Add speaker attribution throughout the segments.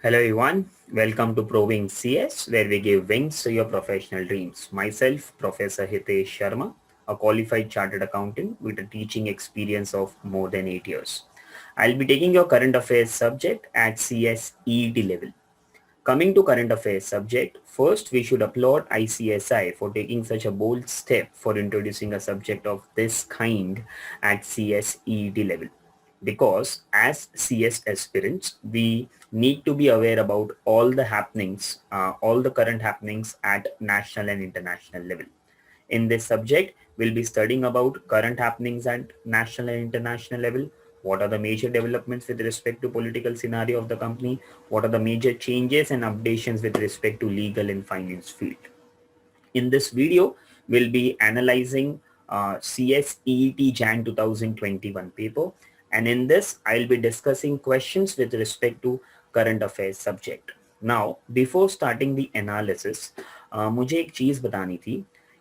Speaker 1: Hello everyone, welcome to Proving CS where we give wings to your professional dreams. Myself, Professor HITESH Sharma, a qualified chartered accountant with a teaching experience of more than 8 years. I'll be taking your current affairs subject at CSEET level. Coming to current affairs subject, first we should applaud ICSI for taking such a bold step for introducing a subject of this kind at CSEET level. Because as CS aspirants, we need to be aware about all the happenings, all the current happenings at national and international level. In this subject, we'll be studying about current happenings at national and international level. What are the major developments with respect to political scenario of the company? What are the major changes and updations with respect to legal and finance field? In this video, we'll be analyzing CSEET Jan 2021 paper. And in this, I'll be discussing questions with respect to current affairs subject. Now, before starting the analysis, मुझे एक चीज़ बतानी थी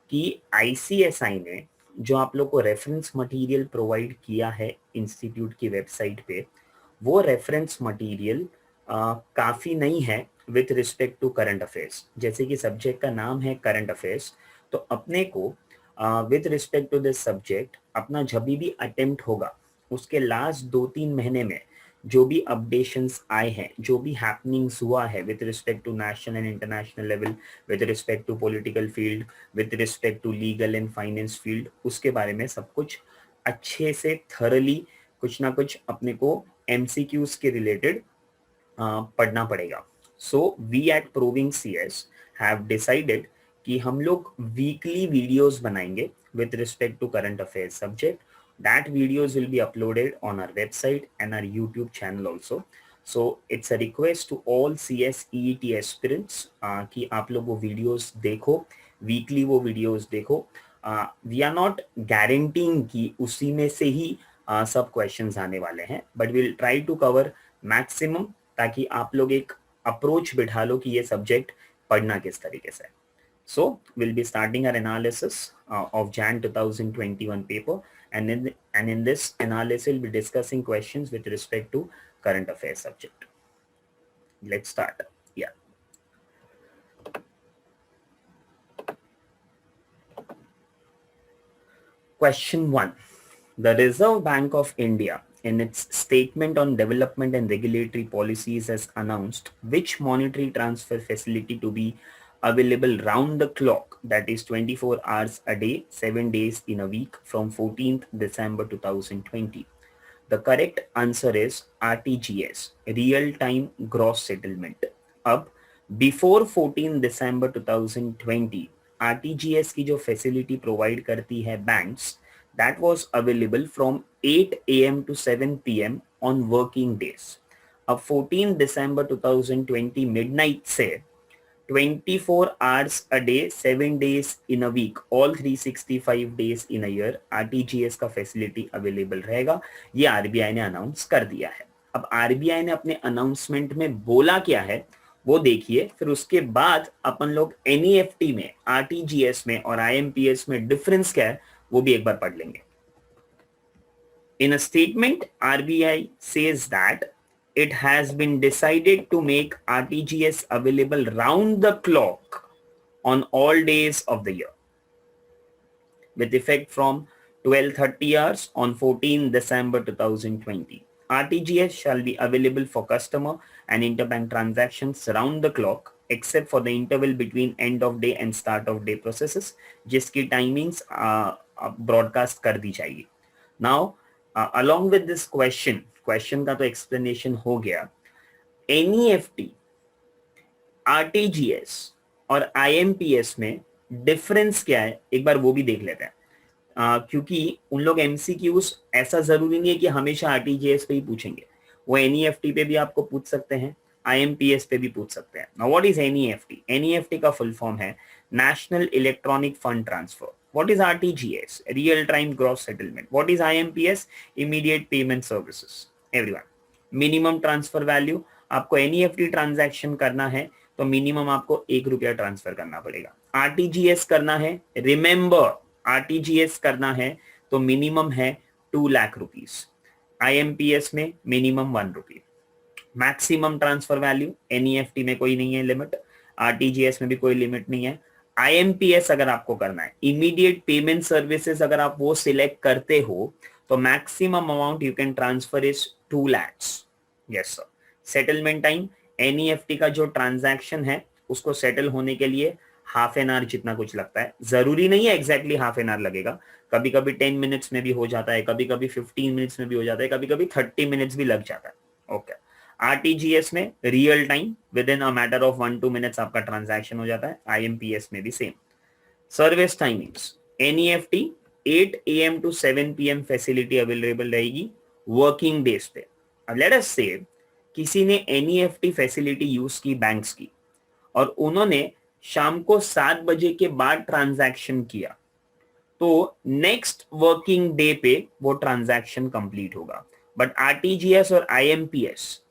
Speaker 1: कि ICSI ने जो आप लोग को रेफरेंस मटेरियल प्रोवाइड किया है इंस्टीट्यूट की वेबसाइट पे, वो रेफरेंस मटेरियल काफ़ी नहीं है with respect to current affairs. जैसे कि सब्जेक्ट का नाम है करंट अफेयर्स, तो अपने को with respect to this subject अपना जब भी अटेम्प्ट होगा उसके लास्ट 2-3 महीने में जो भी अपडेशंस आए हैं, जो भी हैपनिंग्स हुआ है with respect to national and international level, with respect to political field, with respect to legal and finance field, उसके बारे में सब कुछ अच्छे से थरली कुछ ना कुछ अपने को एमसीक्यूज के रिलेटेड पढ़ना पड़ेगा. So we at proving CS have decided कि हम लोग वीकली वीडियोस बनाएंगे with respect to current affairs subject. That videos will be uploaded on our website and our YouTube channel also. So it's a request to all CSEET aspirants कि आप लोग वो videos देखो, weekly वो videos देखो. We are not guaranteeing कि उसी में से ही सब questions आने वाले हैं, but we'll try to cover maximum ताकि आप लोग एक approach बिठा लो कि ये subject पढ़ना किस तरीके से. So we'll be starting our analysis of Jan 2021 paper, and in this analysis we'll be discussing questions with respect to current affairs subject. Let's start. Yeah. Question 1. The Reserve Bank of India in its statement on development and regulatory policies has announced which monetary transfer facility to be available round the clock, that is 24 hours a day, 7 days in a week from 14th December 2020. The correct answer is RTGS, Real Time Gross Settlement. अब before 14 December 2020, RTGS की जो facility provide करती है banks, that was available from 8 AM to 7 PM on working days. अब 14 December 2020 midnight से 24 hours a day, 7 days in a week, all 365 days in a year, RTGS का facility available रहेगा. ये RBI ने announce कर दिया है. अब आरबीआई ने अपने अनाउंसमेंट में बोला क्या है वो देखिए, फिर उसके बाद अपन लोग एनईएफटी में, आरटीजीएस में और आईएमपीएस में डिफरेंस क्या है वो भी एक बार पढ़ लेंगे. In a statement, RBI says that it has been decided to make RTGS available round the clock on all days of the year with effect from 12:30 hours on 14 December 2020. RTGS shall be available for customer and interbank transactions round the clock except for the interval between end of day and start of day processes जिसकी timings broadcast कर दी जाएगी. Now along with this question का तो explanation हो गया. NEFT, RTGS और IMPS में difference क्या है एक बार वो भी देख लेते हैं. क्योंकि उन लोग MCQs ऐसा जरूरी नहीं है कि हमेशा RTGS पे ही पूछेंगे, वो NEFT पे भी आपको पूछ सकते हैं, IMPS पे भी पूछ सकते हैं. Now what is NEFT? NEFT का फुल फॉर्म है national electronic fund transfer. What is RTGS? Real time gross settlement. What is IMPS? Immediate payment services. Everyone. Minimum transfer value. आपको NEFT ट्रांजैक्शन करना है तो मिनिमम आपको ₹1 transfer करना पड़ेगा. RTGS करना है, रिमेंबर RTGS करना है तो मिनिमम है ₹2 लाख. IMPS में minimum ₹1. Maximum transfer value, NEFT में कोई नहीं है लिमिट, आरटीजीएस में भी कोई लिमिट नहीं है। आईएमपीएस अगर आपको करना है, इमीडिएट पेमेंट सर्विसेज, अगर आप वो सिलेक्ट करते हो तो maximum amount you can transfer is 2 lakhs। Yes sir. Settlement time, NEFT का जो ट्रांजैक्शन है उसको सेटल होने के लिए हाफ एन आवर जितना कुछ लगता है, जरूरी नहीं है एग्जैक्टली हाफ एन आवर लगेगा, कभी कभी 10 मिनट्स में भी हो जाता है, कभी कभी 15 मिनट्स में भी हो जाता है, कभी कभी 30 मिनट्स भी लग जाता है। ओके। आरटीजीएस में real time with in a matter of 1-2 minutes आपका ट्रांजैक्शन हो जाता है, आईएमपीएस में भी same. Service timings, NEFT 8 AM to 7 PM facility available रहेगी वर्किंग डेज पे। अब लेट अस से किसी ने एनईएफटी फैसिलिटी यूज की बैंक्स की और उन्होंने शाम को 7 बजे के बाद ट्रांजैक्शन किया, तो नेक्स्ट वर्किंग डे पे वो ट्रांजैक्शन कंप्लीट होगा। बट आरटीजीएस और आईएमपीएस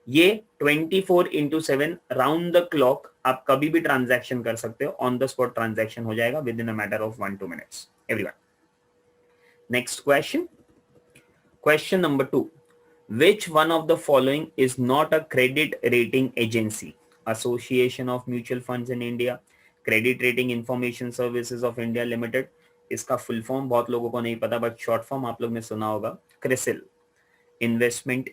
Speaker 1: ये 24/7 राउंड द क्लॉक आप कभी भी ट्रांजैक्शन कर सकते हो, ऑन द स्पॉट ट्रांजैक्शन हो जाएगा with in a matter of 1-2 minutes. Everyone, next question, question number 2, which one of the following is not a credit rating agency? Association of Mutual Funds in India, Credit Rating Information Services of India Limited, इसका full form बहुत लोगों को नहीं पता but short form आप लोग ने सुना होगा, CRISIL, investment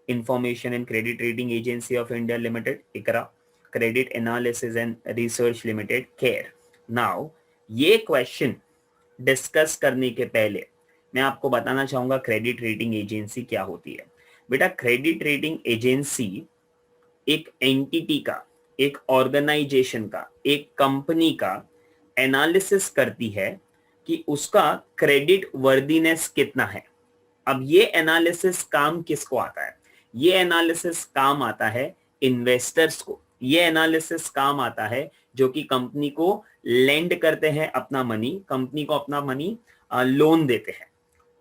Speaker 1: information and credit rating agency of India limited, ICRA, credit analysis and research limited, CARE. Now ये क्वेश्चन डिस्कस करने के पहले मैं आपको बताना चाहूंगा क्रेडिट रेटिंग एजेंसी क्या होती है। बेटा, क्रेडिट रेटिंग एजेंसी एक एंटिटी का, एक ऑर्गेनाइजेशन का, एक कंपनी का एनालिसिस करती है कि उसका क्रेडिट वर्दीनेस कितना है। अब ये एनालिसिस काम किसको आता है? ये एनालिसिस काम आता है इन्वेस्टर्स को, ये एनालिसिस काम आता है जो कि कंपनी को लेंड करते हैं अपना मनी, कंपनी को अपना मनी लोन देते हैं।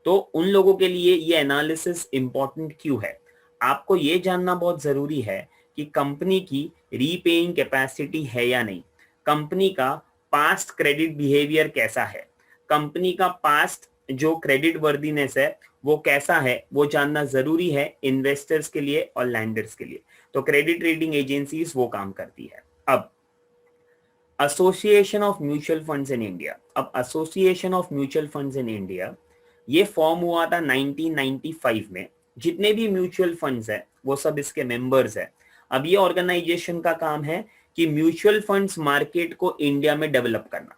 Speaker 1: तो उन लोगों के लिए ये एनालिसिस इंपॉर्टेंट क्यों है? आपको ये जानना बहुत जरूरी है कि कंपनी की रीपेइंग कैपेसिटी है या नहीं, कंपनी का पास्ट क्रेडिट बिहेवियर कैसा है, कंपनी का पास्ट जो क्रेडिट वर्दीनेस है वो कैसा है, वो जानना जरूरी है इन्वेस्टर्स के लिए और लैंडर्स के लिए। तो क्रेडिट रेटिंग एजेंसीज वो काम करती है। अब association of mutual funds in India, अब association of mutual funds in India ये फॉर्म हुआ था 1995 में। जितने भी म्यूचुअल फंड्स है वो सब इसके मेंबर्स है। अब ये ऑर्गेनाइजेशन का काम है कि म्यूचुअल फंड्स मार्केट को इंडिया में डेवलप करना,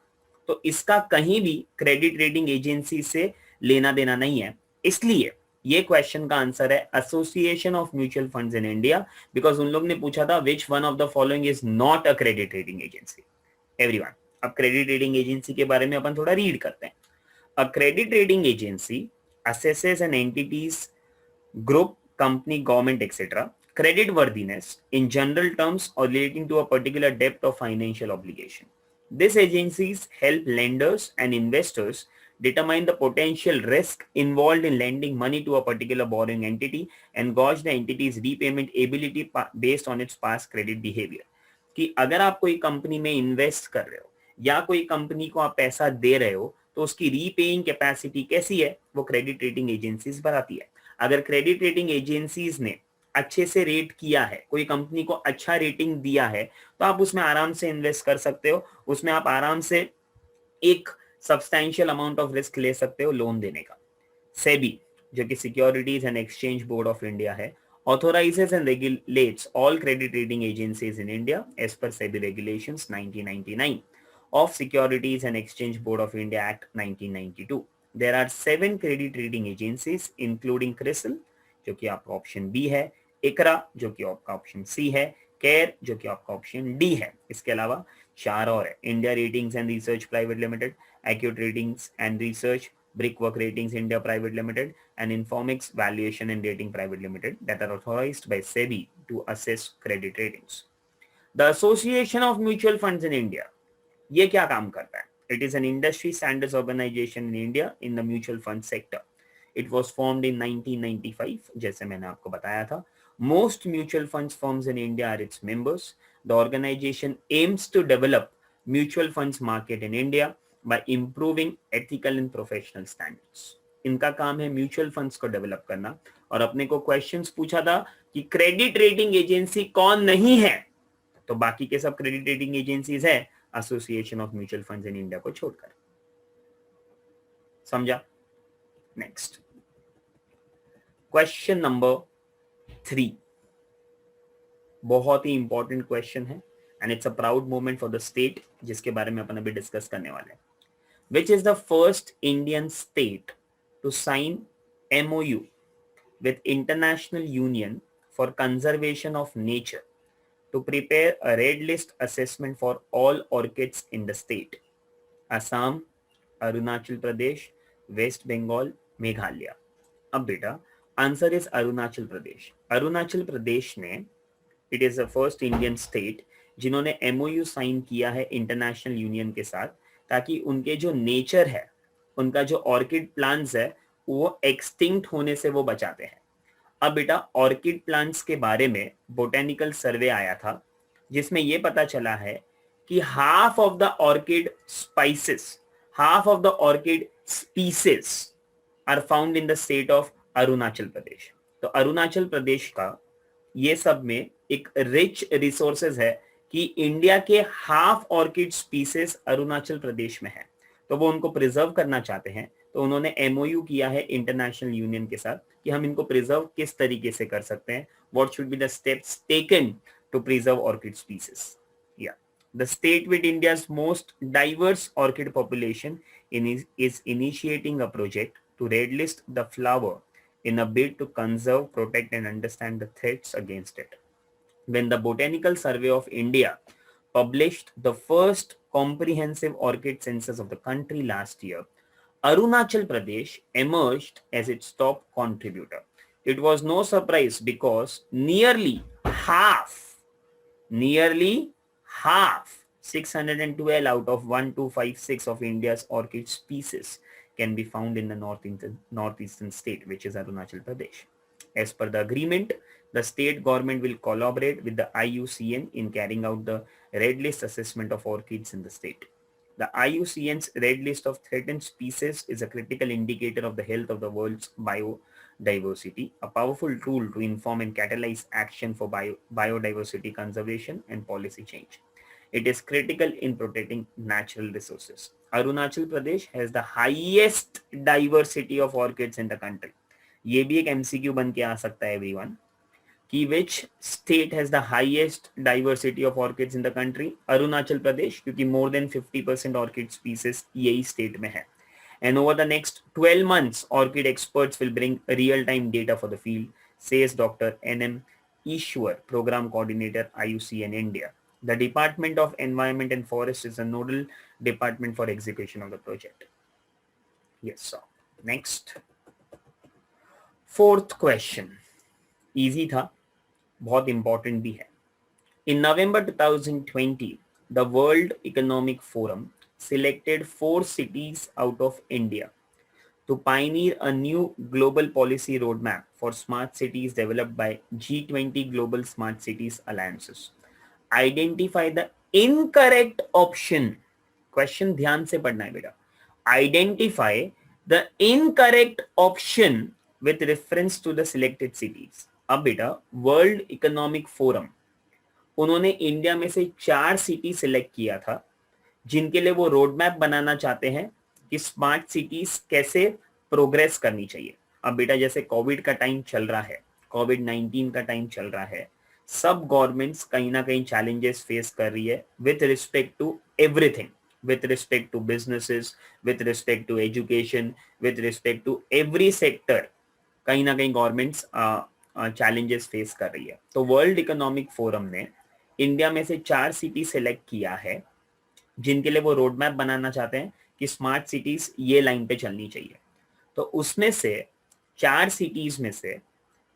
Speaker 1: तो इसका कहीं भी क्रेडिट रेटिंग एजेंसी से लेना देना नहीं है। इसलिए ये क्वेश्चन का आंसर है association of mutual funds in India, because उन लोग ने पूछा था which one of the following is not a credit rating agency. Everyone, अब क्रेडिट रेटिंग एजेंसी के बारे में अपन थोड़ा रीड करते हैं। A credit rating agency assesses an entity's group, company, government, etc. credit worthiness in general terms or relating to a particular debt or financial obligation. These agencies help lenders and investors determine the potential risk involved in lending money to a particular borrowing entity and gauge the entity's repayment ability based on its past credit behavior. कि अगर आप कोई company में invest कर रहे हो या कोई कंपनी को आप पैसा दे रहे हो तो उसकी रीपेइंग कैपेसिटी कैसी है वो क्रेडिट रेटिंग एजेंसीज बताती है। अगर क्रेडिट रेटिंग एजेंसीज ने अच्छे से रेट किया है, कोई कंपनी को अच्छा रेटिंग दिया है, तो आप उसमें आराम से इन्वेस्ट कर सकते हो, उसमें आप आराम से एक सब्सटैंशियल अमाउंट ऑफ रिस्क ले सकते हो लोन देने का। सेबी, जो कि securities and exchange board of India है, authorizes and regulates all credit rating agencies in India as per SEBI regulations 1999 of Securities and Exchange Board of India Act 1992. There are 7 credit rating agencies including CRISIL, जो कि आपका option B है, इकरा जो कि आपका option C है, care जो कि आपका ऑप्शन डी है। इसके अलावा 4 और है, India ratings and research private limited, acute ratings and research, Brickwork Ratings India Private Limited, and Informix Valuation and Rating Private Limited that are authorized by SEBI to assess credit ratings. The Association of Mutual Funds in India, ये क्या काम करता है? It is an industry standards organization in India in the mutual fund sector. It was formed in 1995, जैसे मैंने आपको बताया था. Most mutual funds firms in India are its members. The organization aims to develop mutual funds market in India by improving ethical and professional standards. इनका काम है mutual funds को develop करना। और अपने को क्वेश्चंस पूछा था कि क्रेडिट रेटिंग एजेंसी कौन नहीं है, तो बाकी के सब क्रेडिट रेटिंग एजेंसीज है, association of mutual funds in India को छोड़कर। समझा? नेक्स्ट क्वेश्चन नंबर 3, बहुत ही इंपॉर्टेंट क्वेश्चन है and it's a proud moment for the state, जिसके बारे में अपन अभी डिस्कस करने वाले हैं। Which is the first Indian state to sign MOU with International Union for Conservation of Nature to prepare a red list assessment for all orchids in the state? Assam, Arunachal Pradesh, West Bengal, Meghalaya. अब बेटा answer is Arunachal Pradesh. Arunachal Pradesh ने, it is the first Indian state जिन्होंने MOU sign किया है international union के साथ, ताकि उनके जो नेचर है, उनका जो ऑर्किड प्लांट्स है, वो एक्सटिंक्ट होने से वो बचाते हैं। अब बेटा ऑर्किड प्लांट्स के बारे में बोटेनिकल सर्वे आया था, जिसमें ये पता चला है कि half of the orchid spices, half of the orchid species are found in the state of Arunachal Pradesh. तो अरुणाचल प्रदेश का ये सब में एक रिच रिसोर्सेज है कि इंडिया के half orchid species Arunachal Pradesh में है, तो वो उनको प्रिजर्व करना चाहते हैं। तो उन्होंने MOU किया है इंटरनेशनल यूनियन के साथ कि हम इनको प्रिजर्व किस तरीके से कर सकते हैं, what should be the steps taken to preserve orchid species. या the state with India's most diverse orchid population is initiating a project to red list the flower in a bid to conserve, protect and understand the threats against it. When the Botanical Survey of India published the first comprehensive orchid census of the country last year, Arunachal Pradesh emerged as its top contributor. It was no surprise because nearly half, 612 out of 1256 of India's orchid species can be found in the northeastern state, which is Arunachal Pradesh. As per the agreement, the state government will collaborate with the IUCN in carrying out the red list assessment of orchids in the state. The IUCN's red list of threatened species is a critical indicator of the health of the world's biodiversity, a powerful tool to inform and catalyze action for biodiversity conservation and policy change. It is critical in protecting natural resources. Arunachal Pradesh has the highest diversity of orchids in the country. ये भी एक MCQ बन के आ सकता है everyone, कि which state has the highest diversity of orchids in the country? Arunachal Pradesh, क्योंकि more than 50% orchid species यही state में है. And over the next 12 months, orchid experts will bring real-time data for the field, says Dr. N.M. Ishwar, Program Coordinator, IUCN India. The Department of Environment and Forest is a nodal department for execution of the project. Yes, sir. Next. Fourth question. Easy था, बहुत important भी है. In November 2020, the World Economic Forum selected 4 cities out of India to pioneer a new global policy roadmap for smart cities developed by G20 Global Smart Cities Alliances. Identify the incorrect option. Question ध्यान से पढ़ना है बेटा. Identify the incorrect option with reference to the selected cities. अब बेटा world economic forum, उन्होंने India में से 4 सिटी सिलेक्ट किया था जिनके लिए वो रोड मैप बनाना चाहते हैं कि स्मार्ट सिटीज कैसे प्रोग्रेस करनी चाहिए. अब बेटा जैसे कोविड का टाइम चल रहा है, कोविड-19 का टाइम चल रहा है, सब गवर्नमेंट्स कहीं ना कहीं चैलेंजेस फेस कर रही है with respect to everything, with respect to businesses, with respect to education, with respect to every sector. कहीं ना कहीं गवर्नमेंट्स चैलेंजेस फेस कर रही है. तो वर्ल्ड इकोनॉमिक फोरम ने इंडिया में से 4 सिटी सेलेक्ट किया है जिनके लिए वो रोड मैप बनाना चाहते हैं कि स्मार्ट सिटीज ये लाइन पे चलनी चाहिए. तो उसमें से 4 सिटीज में से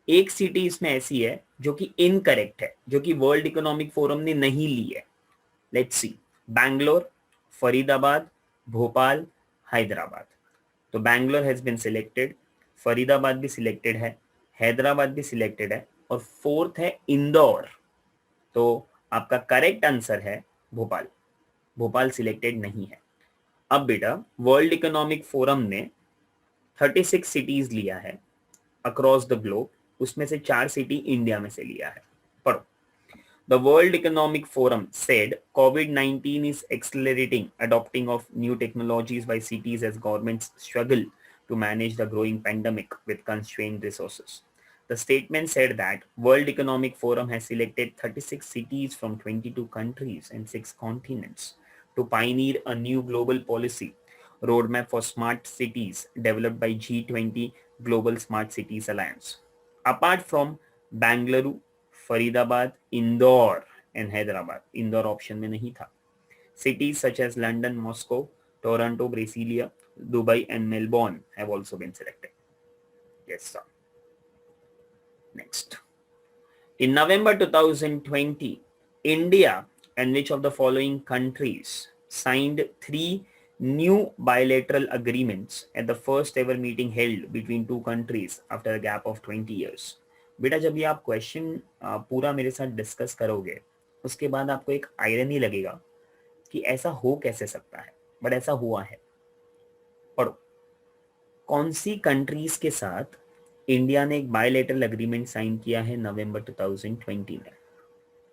Speaker 1: एक सिटी इसमें ऐसी है जो कि इनकरेक्ट है, जो कि वर्ल्ड इकोनॉमिक फोरम ने नहीं ली है. Let's see. बैंगलोर, फरीदाबाद, भोपाल, हैदराबाद. तो Bangalore has been selected, Faridabad भी सिलेक्टेड है, हैदराबाद भी सिलेक्टेड है और फोर्थ है इंदौर. तो आपका करेक्ट आंसर है भोपाल. भोपाल सिलेक्टेड नहीं है. अब बेटा वर्ल्ड इकोनॉमिक फोरम ने 36 सिटीज लिया है अक्रॉस द ग्लोब, उसमें से 4 सिटी इंडिया में से लिया है। पढ़ो। The World Economic Forum said COVID-19 is accelerating adopting of new technologies by cities as governments struggle to manage the growing pandemic with constrained resources. The statement said that World Economic Forum has selected 36 cities from 22 countries and 6 continents to pioneer a new global policy roadmap for smart cities developed by G20 Global Smart Cities Alliance. Apart from Bangalore, Faridabad, Indore and Hyderabad, Indore option में नहीं था, cities such as London, Moscow, Toronto, Brasilia, Dubai and Melbourne have also been selected. Yes sir. Next, in November 2020, India and which of the following countries signed 3 new bilateral agreements at the first ever meeting held between two countries after a gap of 20 years? बेटा जब ये आप question पूरा मेरे साथ discuss करोगे उसके बाद आपको एक आयरनी लगेगा कि ऐसा हो कैसे सकता है, बट ऐसा हुआ है। पढ़ो। कौन सी कंट्रीज के साथ इंडिया ने एक बायलैटरल एग्रीमेंट साइन किया है नवंबर 2020 में?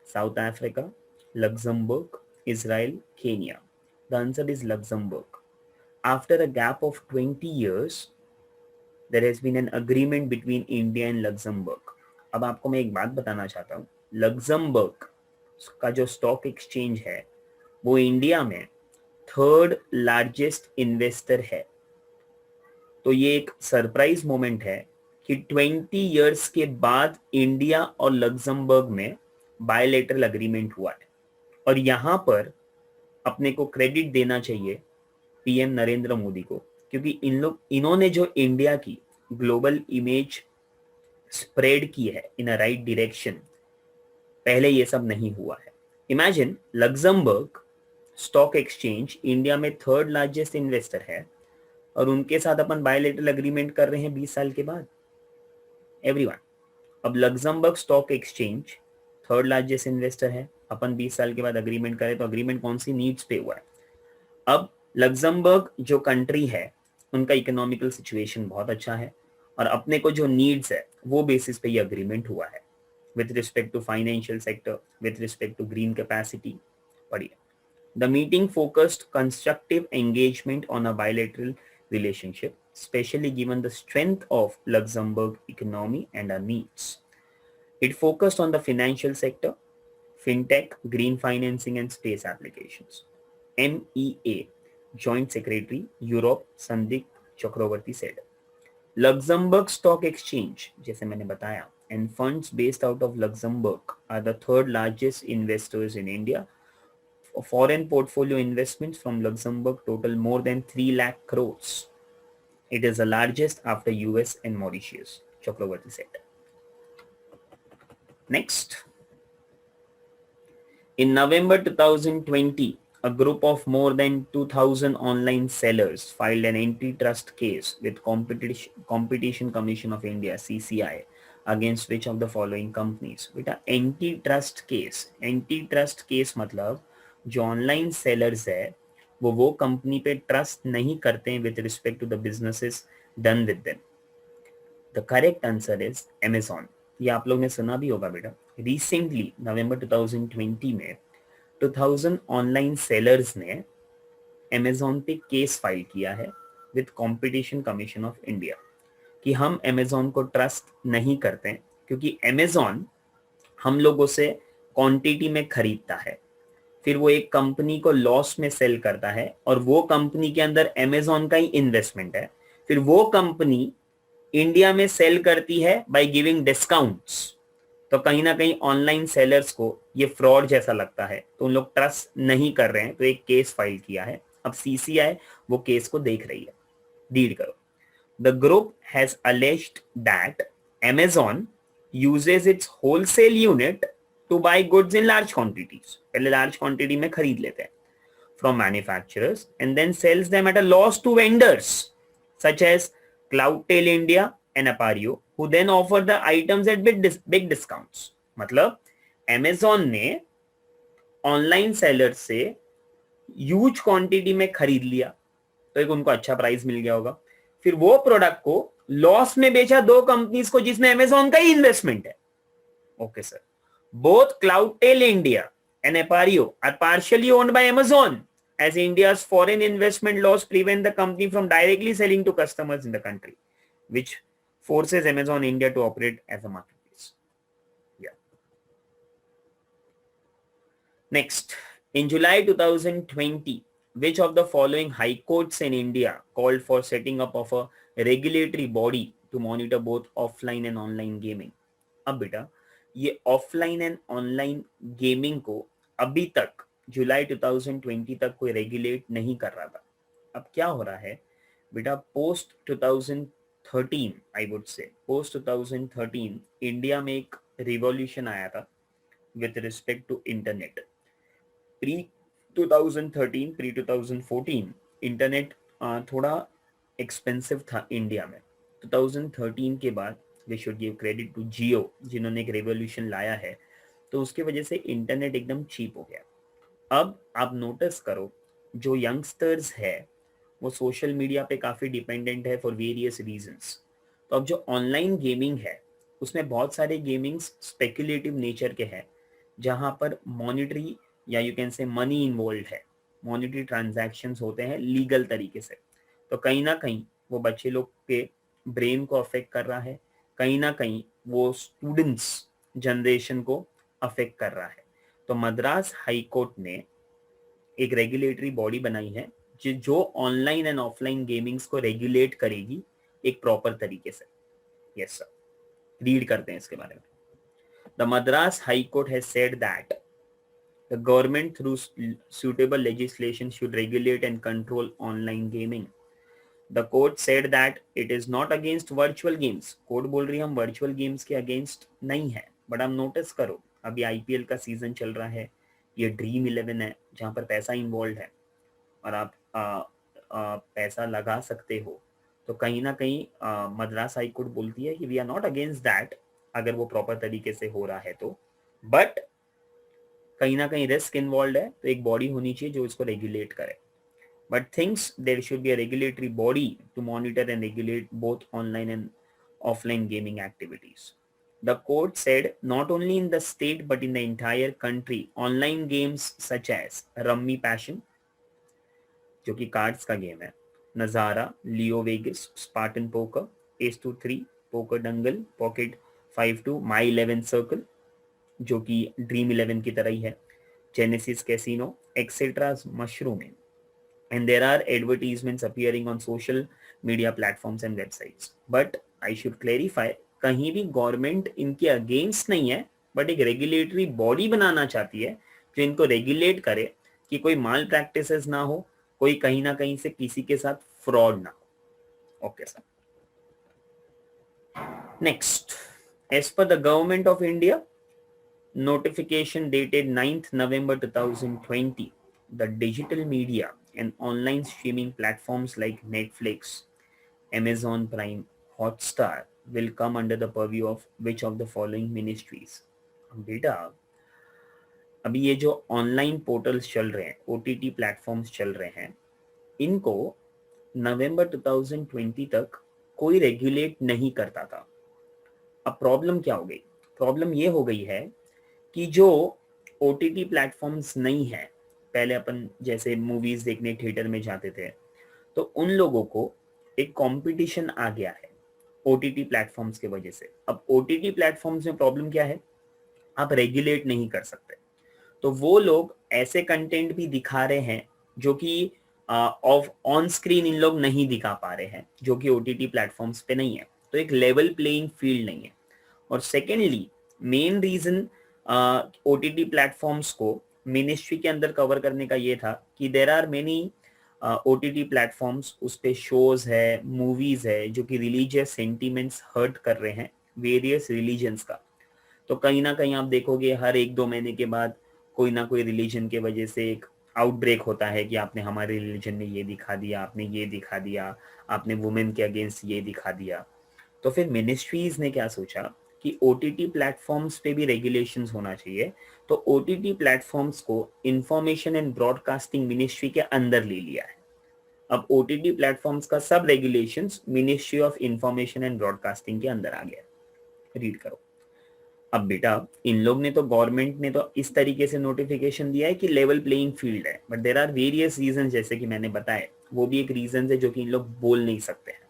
Speaker 1: South Africa, Luxembourg, Israel, Kenya. The answer is Luxembourg. After a gap of 20 years there has been an agreement between India and Luxembourg. अब आपको मैं एक बात बताना चाहता हूँ, लग्जमबर्ग का जो स्टॉक एक्सचेंज है वो इंडिया में 3rd लार्जेस्ट इन्वेस्टर है। तो ये एक सरप्राइज मोमेंट है कि 20 years के बाद इंडिया और लग्जमबर्ग में बायलैटरल एग्रीमेंट हुआ है। और यहां पर अपने को क्रेडिट देना चाहिए पीएम नरेंद्र मोदी को, क्योंकि इन्होंने जो इंडिया की ग्लोबल इमेज स्प्रेड की है इन अ राइट डायरेक्शन, पहले ये सब नहीं हुआ है। Imagine, Luxembourg stock exchange India में 3rd लार्जेस्ट इन्वेस्टर है और उनके साथ अपन बायलैटरल एग्रीमेंट कर रहे हैं 20 साल के बाद। एवरीवन, अब Luxembourg stock exchange 3rd largest investor है, अपन 20 साल के बाद अग्रीमेंट करें तो अग्रीमेंट कौन सी नीड्स पे हुआ है? अब लग्जमबर्ग जो कंट्री है उनका इकोनॉमिकल सिचुएशन बहुत अच्छा है और अपने को जो नीड्स है वो बेसिस पे ये अग्रीमेंट हुआ है with respect to financial sector, with respect to green capacity. पढ़िए। The meeting focused constructive engagement on a bilateral relationship, especially given the strength of Luxembourg economy and our needs. It focused on the financial sector, fintech, green financing and space applications. MEA Joint Secretary Europe Sandeep Chakravarti said, Luxembourg Stock Exchange, जैसे मैंने बताया, and funds based out of Luxembourg are the 3rd largest investors in India. Foreign portfolio investments from Luxembourg total more than 3 lakh crores. It is the largest after US and Mauritius, Chakravarti said. Next. In November 2020, a group of more than 2,000 online sellers filed an antitrust case with Competition Commission of India, CCI, against which of the following companies? बेटा antitrust case मतलब जो online sellers है वो company पे trust नहीं करते हैं with respect to the businesses done with them. The correct answer is Amazon. ये आप लोग ने सुना भी होगा बेटा। रिसेंटली नवंबर 2020 में 2000 ऑनलाइन सेलर्स ने अमेज़न पे केस फाइल किया है with competition commission of India कि हम अमेज़न को ट्रस्ट नहीं करते हैं क्योंकि अमेज़न हम लोगों से क्वांटिटी में खरीदता है, फिर वो एक कंपनी को लॉस में सेल करता है और वो कंपनी के अंदर अमेज़न का ही इन्वेस्टमेंट है, फिर वो कंपनी इंडिया में सेल करती है बाय गिविंग डिस्काउंट्स। तो कहीं ना कहीं ऑनलाइन सेलर्स को ये फ्रॉड जैसा लगता है, तो उन लोग ट्रस्ट नहीं कर रहे हैं, तो एक केस फाइल किया है। अब सीसीआई वो केस को देख रही है। रीड करो। The group has alleged that Amazon uses it's wholesale unit to buy goods in large quantities. पहले large quantity में खरीद लेते हैं from manufacturers and then sells them at a loss to vendors such as Cloudtail India and Appareo who then offer the items at big discounts. मतलब Amazon ने online seller से huge quantity में खरीद लिया तो एक उनको अच्छा प्राइस मिल गया होगा, फिर वो प्रोडक्ट को लॉस में बेचा दो कंपनीज को जिसमें अमेजॉन का ही इन्वेस्टमेंट है. Okay sir. Both Cloudtail India and Apario are partially owned by Amazon, as India's foreign investment laws prevent the company from directly selling to customers in the country, which forces Amazon India to operate as a marketplace. Yeah. Next, in July 2020, which of the following high courts in India called for setting up of a regulatory body to monitor both offline and online gaming? अब बेटा ये offline and online gaming को अभी तक जुलाई 2020 तक कोई regulate नहीं कर रहा था. अब क्या हो रहा है बेटा, post 2013, I would say post 2013 India में एक रिवॉल्यूशन आया था with respect to internet. Pre 2013 pre 2014 internet थोड़ा एक्सपेंसिव था इंडिया में. 2013 के बाद we should give credit to Jio जिन्होंने एक रेवोल्यूशन लाया है, तो उसकी वजह से इंटरनेट एकदम चीप हो गया. अब आप नोटिस करो जो यंगस्टर्स है वो सोशल मीडिया पे काफ़ी डिपेंडेंट है फॉर वेरियस रीजंस. तो अब जो ऑनलाइन गेमिंग है उसमें बहुत सारे गेमिंग्स स्पेक्युलेटिव नेचर के हैं जहां पर मॉनिटरी या you can say money involve है, मॉनिटरी ट्रांजैक्शंस होते हैं लीगल तरीके से. तो कहीं ना कहीं वो बच्चे लोग के ब्रेन को अफेक्ट कर रहा है, कहीं ना कहीं वो स्टूडेंट्स जनरेशन को अफेक्ट कर रहा है. तो मद्रास हाई कोर्ट ने एक रेगुलेटरी बॉडी बनाई है जो ऑनलाइन एंड ऑफलाइन गेमिंग्स को रेगुलेट करेगी एक प्रॉपर तरीके से. यस सर, रीड करते हैं इसके बारे में. The Madras high court has said that the government through suitable legislation should regulate and control online gaming. The court said that it is not against virtual games. Court बोल रही है हम virtual games के अगेंस्ट नहीं है, but आप notice करो अभी आईपीएल का सीजन चल रहा है, ये ड्रीम 11 है जहां पर पैसा इन्वॉल्व है और आप पैसा लगा सकते हो. तो कहीं ना कहीं मद्रास हाई कोर्ट बोलती है कि we are not against that अगर वो प्रॉपर तरीके से हो रहा है तो, बट कहीं ना कहीं रिस्क इन्वॉल्व है तो एक बॉडी होनी चाहिए जो इसको रेगुलेट करे. But thinks there should be a regulatory body to monitor and regulate both online and offline gaming activities. The court said not only in the state but in the entire country, online games such as Rummy Passion, जो कि cards का game है, Nazara, Leo Vegas, Spartan Poker, Ace Two 3, Poker Dangal, Pocket 52, My 11 Circle जो कि Dream 11 की तरह ही है, Genesis Casino etcetera mushrooming. And there are advertisements appearing on social media platforms and websites. But I should clarify, कहीं भी government इनके against नहीं है, बट एक रेगुलेटरी बॉडी बनाना चाहती है जो इनको रेगुलेट करे कि कोई माल प्रैक्टिसेस ना हो, कोई कहीं ना कहीं से किसी के साथ फ्रॉड ना हो. Okay sir. Next, as per the government of India notification dated 9th November 2020, the digital media and online streaming platforms like Netflix, Amazon Prime, Hotstar will come under the purview of which of the following ministries? बेटा अभी ये जो online portals चल रहे हैं, OTT platforms चल रहे हैं, इनको नवंबर 2020 तक कोई रेगुलेट नहीं करता था. अब प्रॉब्लम क्या हो गई? प्रॉब्लम ये हो गई है कि जो ओटीटी प्लेटफॉर्म्स नहीं है, पहले अपन जैसे मूवीज देखने थिएटर में जाते थे, तो उन लोगों को एक कंपटीशन आ गया है ओटीटी प्लेटफॉर्म्स के वजह से. अब ओटीटी प्लेटफॉर्म्स में प्रॉब्लम क्या है, आप रेगुलेट नहीं कर सकते, तो वो लोग ऐसे कंटेंट भी दिखा रहे हैं जो कि ऑफ ऑन स्क्रीन इन लोग नहीं दिखा पा रहे हैं, जो कि ओटीटी प्लेटफॉर्म्स पे नहीं है. तो एक लेवल प्लेइंग फील्ड नहीं है. और secondly main reason OTT platforms को मिनिस्ट्री के अंदर कवर करने का ये था कि there are many OTT platforms, उस पे शोज है, मूवीज है जो कि रिलीजियस सेंटीमेंट्स हर्ट कर रहे हैं वेरियस रिलीजन्स का. तो कहीं ना कहीं आप देखोगे हर 1-2 महीने के बाद कोई ना कोई रिलीजन के वजह से एक आउटब्रेक होता है कि आपने हमारे रिलीजन में ये दिखा दिया, आपने ये दिखा दिया, आपने वुमेन के अगेंस्ट ये दिखा दिया. तो फिर मिनिस्ट्रीज ने क्या सोचा कि ओटीटी प्लेटफॉर्म्स पे भी रेगुलेशंस होना चाहिए. तो ओटीटी प्लेटफॉर्म्स को इंफॉर्मेशन एंड ब्रॉडकास्टिंग मिनिस्ट्री के अंदर ले लिया है. अब ओटीटी प्लेटफॉर्म्स का सब regulations ministry of information and broadcasting के अंदर आ गया। रीड करो। अब बेटा इन लोग ने तो, गवर्नमेंट ने तो इस तरीके से नोटिफिकेशन दिया है कि लेवल प्लेइंग फील्ड है, but there are various reason, जैसे कि मैंने बताया, वो भी एक रीजन है जो कि इन लोग बोल नहीं सकते हैं।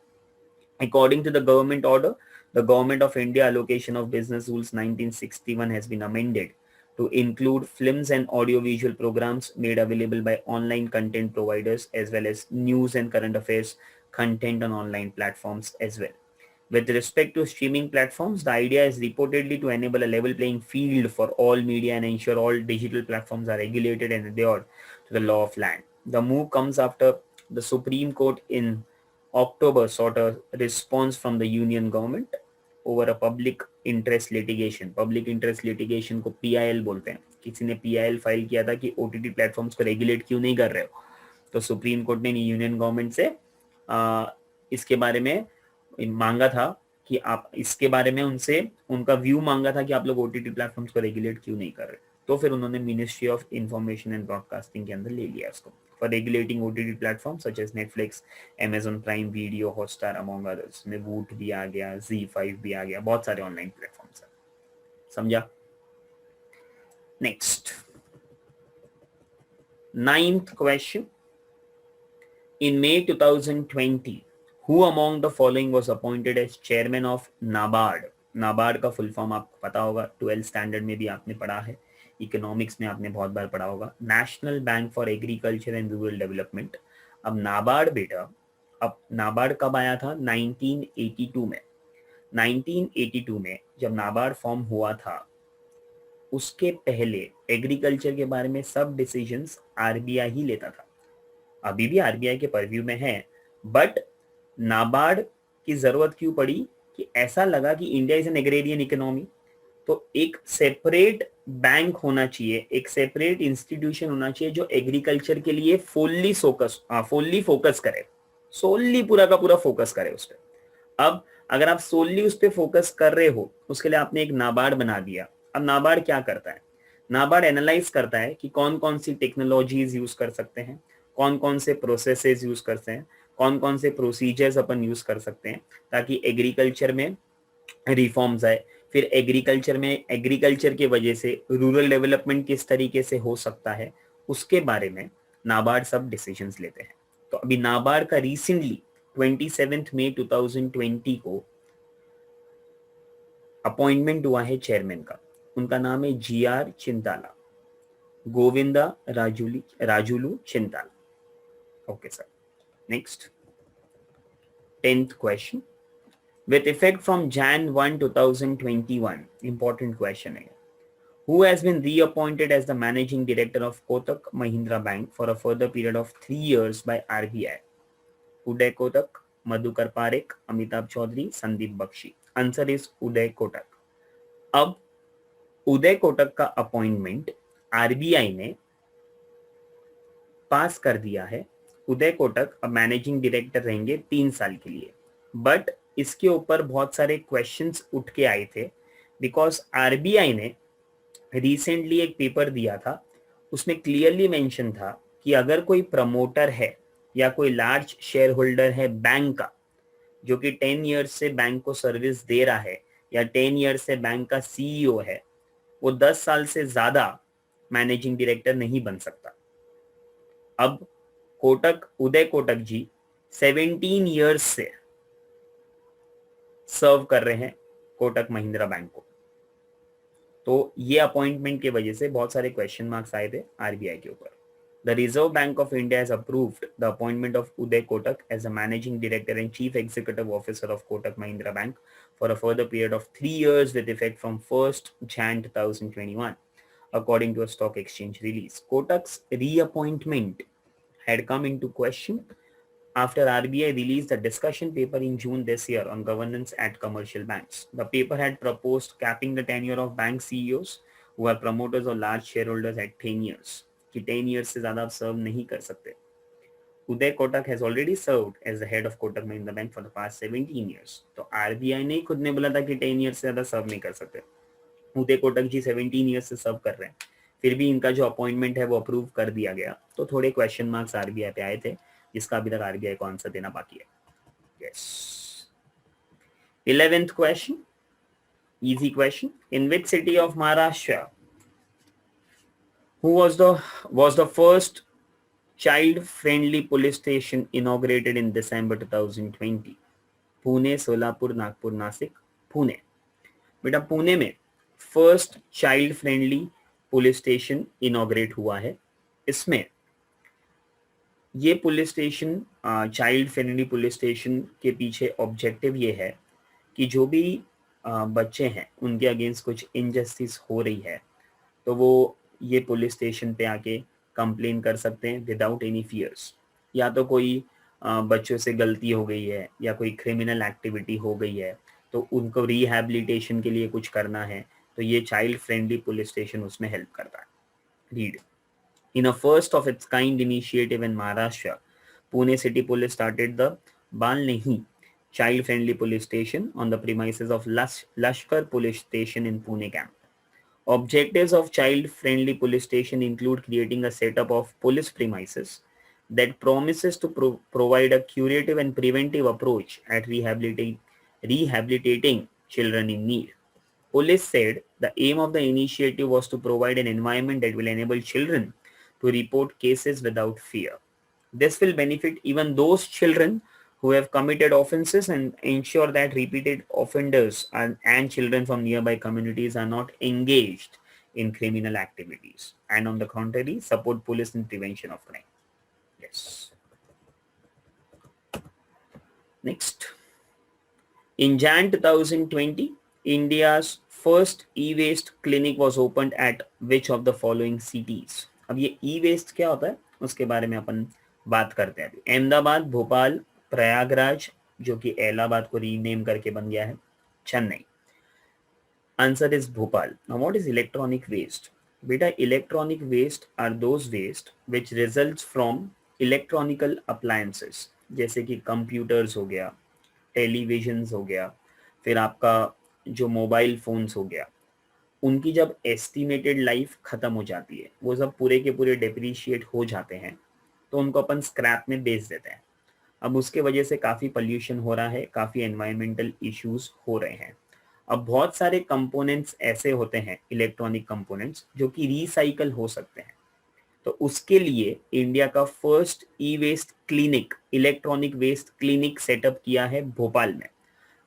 Speaker 1: According to the government order, the government of India allocation of business rules 1961 has been amended to include films and audiovisual programs made available by online content providers, as well as news and current affairs content on online platforms as well. With respect to streaming platforms, the idea is reportedly to enable a level playing field for all media and ensure all digital platforms are regulated and adhered to the law of land. The move comes after the Supreme Court in October sought a response from the Union government over a public interest litigation. Public interest litigation को PIL बोलते हैं। किसी ने PIL file किया था कि OTT platforms को regulate क्यों नहीं कर रहे हो, तो सुप्रीम कोर्ट ने यूनियन गवर्नमेंट से इसके बारे में मांगा था कि आप इसके बारे में उनसे उनका व्यू मांगा था कि आप लोग ओटीटी प्लेटफॉर्म्स को रेगुलेट क्यों नहीं कर रहे। तो फिर उन्होंने ministry of information and broadcasting के अंदर ले लिया इसको, for regulating OTT platform such as Netflix, Amazon Prime Video, Hotstar among others. में वूट भी आ गया, Z5 भी आ गया, बहुत सारे ऑनलाइन प्लेटफॉर्म्स है। समझा? Next 9th question. In May 2020, who among the following was appointed as chairman of NABARD? NABARD का फुल फॉर्म आपको पता होगा, 12th स्टैंडर्ड में भी आपने पढ़ा है, इकोनॉमिक्स में आपने बहुत बार पढ़ा होगा, national bank for agriculture and rural development. अब नाबार्ड बेटा, अब नाबार्ड कब आया था? 1982 में। 1982 में जब नाबार्ड फॉर्म हुआ था, उसके पहले एग्रीकल्चर के बारे में सब डिसीजंस आरबीआई ही लेता था। अभी भी आरबीआई के परव्यू में है, बट नाबार्ड की जरूरत क्यों पड़ी कि ऐसा लगा कि India is an agrarian economy, तो एक सेपरेट बैंक होना चाहिए, एक सेपरेट इंस्टीट्यूशन होना चाहिए जो एग्रीकल्चर के लिए फुल्ली फोकस करे, सोली पूरा का पूरा फोकस करे उस पर। अब अगर आप सोली उस पर फोकस कर रहे हो, उसके लिए आपने एक नाबार्ड बना दिया। अब नाबार्ड क्या करता है? नाबार्ड एनालाइज करता है कि कौन कौन सी टेक्नोलॉजीज यूज कर सकते हैं, कौन कौन से प्रोसेसेस यूज करते हैं, कौन कौन से प्रोसीजर्स अपन यूज कर सकते हैं ताकि एग्रीकल्चर में रिफॉर्म्स आए। फिर एग्रीकल्चर में, एग्रीकल्चर की वजह से रूरल डेवलपमेंट किस तरीके से हो सकता है, उसके बारे में नाबार्ड सब डिसीजंस लेते हैं। तो अभी नाबार्ड का रिसेंटली 27 मई 2020 को अपॉइंटमेंट हुआ है चेयरमैन का। उनका नाम है GR Chintala, Govinda Rajulu Chintala. Okay, sir. Next, 10th question. With effect from Jan 1, 2021, important question again. Who has been reappointed as the managing director of Kotak Mahindra Bank for a further period of 3 years by RBI? Uday Kotak, Madhukar Parekh, Amitabh Chaudhary, Sandeep Bakshi. Answer is Uday Kotak. अब उदय कोटक का appointment RBI ने पास कर दिया है। उदय कोटक अब managing director रहेंगे 3 साल के लिए, बट इसके ऊपर बहुत सारे क्वेश्चंस उठ के आए थे, बिकॉज आरबीआई ने रिसेंटली एक पेपर दिया था, उसमें क्लियरली मेंशन था कि अगर कोई प्रमोटर है या कोई लार्ज शेयर होल्डर है बैंक का, जो कि 10 ईयर्स से बैंक को सर्विस दे रहा है या 10 ईयर्स से बैंक का सीईओ है, वो 10 साल से ज्यादा मैनेजिंग डायरेक्टर नहीं बन सकता। अब उदय कोटक जी 17 ईयर्स से सर्व कर रहे हैं कोटक महिंद्रा बैंक को, तो ये अपॉइंटमेंट की वजह से बहुत सारे क्वेश्चन मार्क्स आए थे आरबीआई के ऊपर। The Reserve Bank of India has approved the appointment of Uday Kotak as a managing director and chief executive officer of Kotak Mahindra bank for a further period of 3 years with effect from 1st Jan 2021, according to a stock exchange release. Kotak's reappointment had come into question after RBI released a discussion paper in June this year on governance at commercial banks. The paper had proposed capping the tenure of bank CEOs who are promoters or large shareholders at 10 years. कि 10 years से ज़्यादा सर्व नहीं कर सकते। Uday Kotak has already served as the head of Kotak Mahindra Bank for the past 17 years. तो RBI ने खुद ने बोला था कि 10 years से ज़्यादा सर्व नहीं कर सकते। उदय कोटक जी 17 years से सर्व कर रहे हैं, फिर भी इनका जो अपॉइंटमेंट है वो अप्रूव कर दिया गया। तो थोड़े क्वेश्चन मार्क्स आरबीआई पे आए थे, इसका अभी तक आरबीआई को आंसर देना बाकी है. Yes. 11th question, easy question. In which city of Maharashtra who was the first child friendly police station inaugurated in December 2020? Pune, Solapur, Nagpur, Nashik. Pune. बेटा पुणे में first child friendly police station inaugurate हुआ है. इसमें ये police station, child friendly police station के पीछे objective ये है कि जो भी बच्चे हैं उनके अगेंस्ट कुछ इनजस्टिस हो रही है तो वो ये पुलिस स्टेशन पे आके कंप्लेन कर सकते हैं विदाउट एनी फियर्स. या तो कोई बच्चों से गलती हो गई है या कोई क्रिमिनल एक्टिविटी हो गई है तो उनको रिहैबिलिटेशन के लिए कुछ करना है तो ये चाइल्ड फ्रेंडली पुलिस स्टेशन उसमें हेल्प करता है. Read. In a first of its kind initiative in Maharashtra, Pune City Police started the Bal Nahi child-friendly police station on the premises of Lashkar Police Station in Pune camp. Objectives of child-friendly police station include creating a setup of police premises that promises to provide a curative and preventive approach at rehabilitating children in need. Police said the aim of the initiative was to provide an environment that will enable children to report cases without fear. This will benefit even those children who have committed offenses and ensure that repeated offenders and children from nearby communities are not engaged in criminal activities and on the contrary support police in prevention of crime. Yes. Next. In Jan 2020, India's first e-waste clinic was opened at which of the following cities? अब ये e-waste क्या होता है उसके बारे में अपन बात करते हैं. अभी अहमदाबाद, भोपाल, प्रयागराज जो कि इलाहाबाद को रीनेम करके बन गया है, Chennai. Answer is Bhopal. Now what is electronic waste? बेटा electronic waste are those waste which results from electronical appliances जैसे कि कंप्यूटर्स हो गया, टेलीविजन्स हो गया, फिर आपका जो मोबाइल फोन्स हो गया. उनकी जब एस्टिमेटेड लाइफ खत्म हो जाती है, वो सब पूरे के पूरे डेप्रिशिएट हो जाते हैं तो उनको अपन स्क्रैप में बेच देते हैं. अब उसके वजह से काफ़ी पोल्यूशन हो रहा है, काफ़ी एनवायरमेंटल इश्यूज हो रहे हैं. अब बहुत सारे कंपोनेंट्स ऐसे होते हैं इलेक्ट्रॉनिक कंपोनेंट्स जो कि रिसाइकल हो सकते हैं. तो उसके लिए इंडिया का first e waste clinic, electronic waste clinic setup किया है भोपाल में.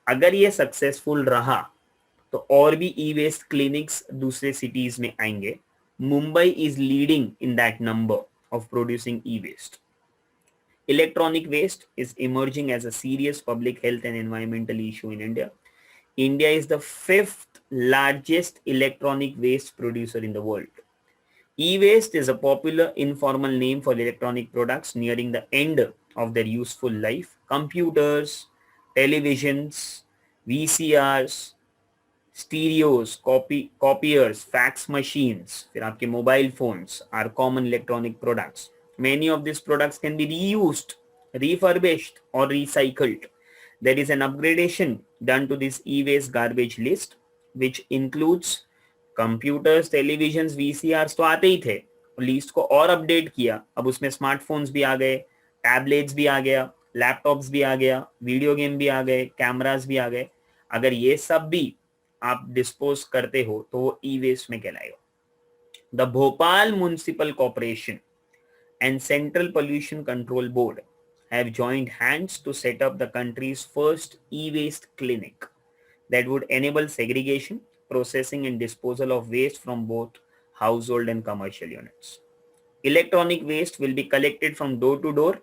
Speaker 1: अगर ये सक्सेसफुल रहा तो और भी ई वेस्ट क्लिनिक्स दूसरे सिटीज में आएंगे. Mumbai is leading in that number of producing e waste. Electronic waste is emerging as a serious public health and environmental issue in India. India is the 5th largest electronic waste producer in the world. E-waste is a popular informal name for electronic products nearing the end of their useful life. Computers, televisions, VCRs, stereos, copiers, fax machines, फिर आपके mobile phones are common electronic products. Many of these products can be reused, refurbished or recycled. There is an upgradation done to this e-waste garbage list which includes computers, televisions, VCRs तो आते ही थे. List को और update किया. अब उसमें smartphones भी आ गए, टैबलेट्स भी आ गया, लैपटॉप्स भी आ गया, वीडियो गेम भी आ गए, कैमरास भी आ गए. अगर ये सब भी आप डिस्पोज करते हो तो वो ई वेस्ट में कहलाएगा. The Bhopal municipal corporation and Central Pollution Control Board have joined hands to set up the country's first e-waste clinic that would enable segregation, processing and disposal of waste from both household and commercial units. Electronic waste will be collected from door to door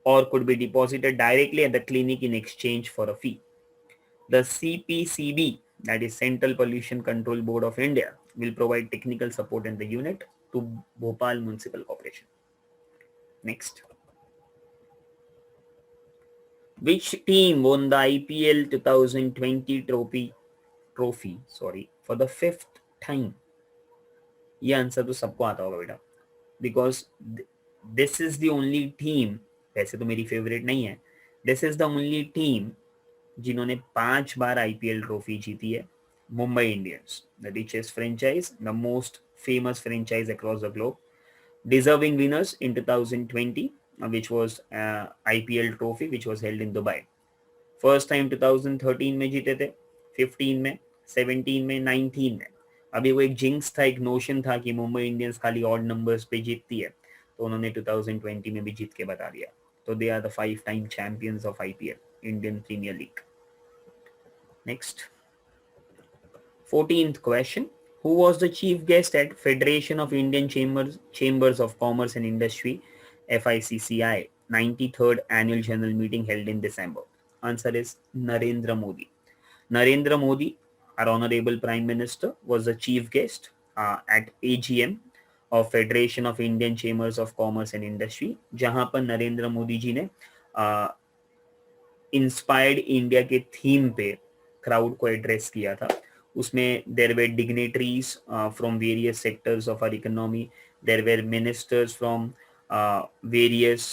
Speaker 1: or could be deposited directly at the clinic in exchange for a fee. The CPCB, that is Central Pollution Control Board of India, will provide technical support in the unit to Bhopal Municipal Corporation. Next. Which team won the IPL 2020 trophy for the 5th time? ये answer तो सबको आता होगा बेटा, because this is the only team, वैसे तो मेरी favourite नहीं है, this is the only team जिन्होंने 5 बार IPL ट्रॉफी जीती है. Mumbai Indians, the richest franchise, the most famous franchise across the globe. Deserving winners in 2020, which was IPL trophy, which was held in Dubai. First time 2013 में जीते थे, 15 में, 17 में, 19 में. अभी वो एक जिंक्स था, एक नोशन था कि मुंबई इंडियंस खाली ऑड नंबर्स पे जीतती है, तो उन्होंने 2020 में भी जीत के बता दिया. तो they are the 5 time champions of IPL, Indian premier league. Next, 14th question. Who was the chief guest at Federation of Indian Chambers of Commerce and Industry, FICCI, 93rd annual general meeting held in December? Answer is Narendra Modi. Narendra Modi, our honorable Prime Minister, was the chief guest at AGM of Federation of Indian Chambers of Commerce and Industry, जहां पर नरेंद्र मोदी जी ने inspired India के theme पे crowd को address किया था. उसमें there were dignitaries from various sectors of our economy, there were ministers from various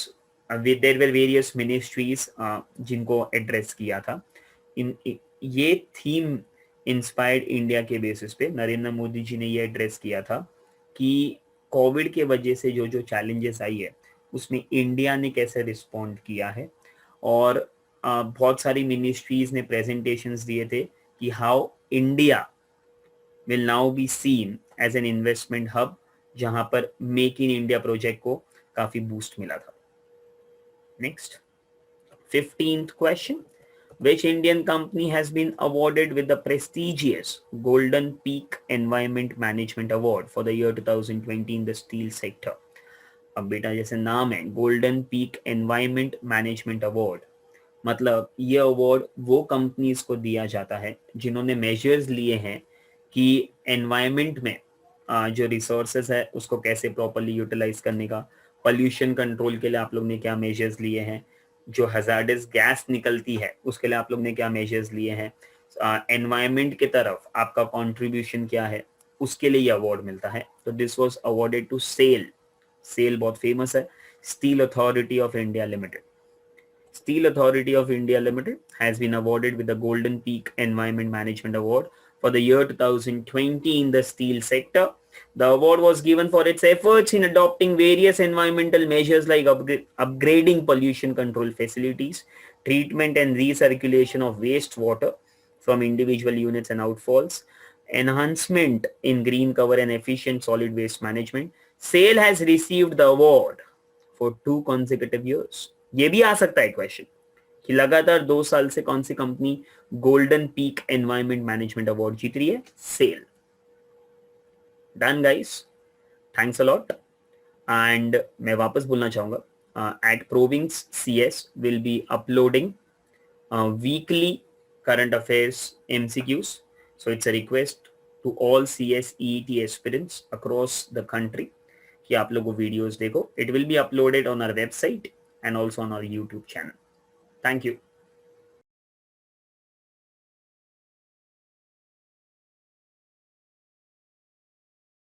Speaker 1: there were various ministries जिनको एड्रेस किया था. ये थीम इंस्पायर्ड इंडिया के बेसिस पे नरेंद्र मोदी जी ने ये एड्रेस किया था कि कोविड के वजह से जो जो चैलेंजेस आई है उसमें इंडिया ने कैसे रिस्पॉन्ड किया है. और बहुत सारी मिनिस्ट्रीज ने प्रेजेंटेशंस दिए थे कि how India will now be seen as an investment hub, जहां पर मेक इन इंडिया प्रोजेक्ट को काफी बूस्ट मिला था. Next, 15th question. Which Indian company has been awarded with the prestigious Golden Peak Environment Management Award for the year 2020 in the steel sector? अब बेटा जैसे नाम है golden peak environment management award, मतलब ये अवार्ड वो कंपनीज को दिया जाता है जिन्होंने मेजर्स लिए हैं कि एनवायरमेंट में जो रिसोर्सेज है उसको कैसे प्रॉपर्ली यूटिलाइज करने का. पोल्यूशन कंट्रोल के लिए आप लोग ने क्या मेजर्स लिए हैं, जो हजार्डस गैस निकलती है उसके लिए आप लोग ने क्या मेजर्स लिए हैं, एनवायरमेंट की तरफ आपका कंट्रीब्यूशन क्या है, उसके लिए ये अवार्ड मिलता है. तो this was awarded to SAIL बहुत फेमस है, steel authority of India limited. Steel Authority of India Limited has been awarded with the Golden Peak Environment Management Award for the year 2020 in the steel sector. The award was given for its efforts in adopting various environmental measures like upgrading pollution control facilities, treatment and recirculation of wastewater from individual units and outfalls, enhancement in green cover and efficient solid waste management. SAIL has received the award for 2 consecutive years. ये भी आ सकता है question कि लगातार 2 साल से कौन सी company golden peak environment management award जीत रही है? SAIL. Done guys, thanks a lot. And मैं वापस बोलना चाहूंगा at provings CS will be uploading weekly current affairs MCQs. So it's a request to all CSEET aspirants across the country कि आप लोगों वीडियोस देखो. It will be uploaded on our website and also on our YouTube channel. Thank you.